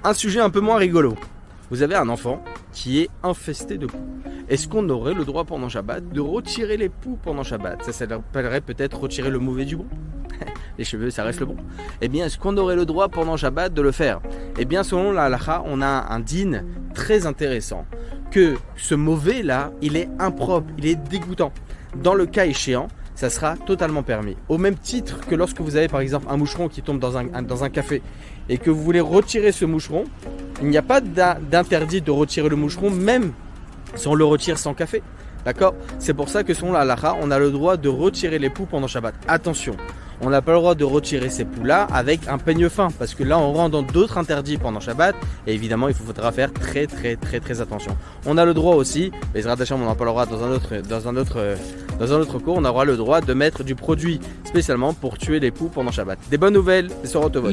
Un sujet un peu moins rigolo. Vous avez un enfant qui est infesté de poux. Est-ce qu'on aurait le droit pendant Shabbat de retirer les poux pendant Shabbat? Ça s'appellerait peut-être retirer le mauvais du bon. Les cheveux, ça reste le bon. Eh bien, est-ce qu'on aurait le droit pendant Shabbat de le faire? Eh bien, selon la halakha, on a un din très intéressant. Que ce mauvais-là, il est impropre, il est dégoûtant. Dans le cas échéant, ça sera totalement permis. Au même titre que lorsque vous avez par exemple un moucheron qui tombe dans un café et que vous voulez retirer ce moucheron, il n'y a pas d'interdit de retirer le moucheron, même si on le retire sans café. D'accord? C'est pour ça que selon la halakha, on a le droit de retirer les poux pendant Shabbat. Attention, on n'a pas le droit de retirer ces poux-là avec un peigne fin, parce que là on rentre dans d'autres interdits pendant Shabbat, et évidemment il faudra faire très attention. On a le droit aussi, Bezrat Hashem, on en parlera dans un autre cours, on aura le droit de mettre du produit spécialement pour tuer les poux pendant Shabbat. Des bonnes nouvelles, des sorotovot.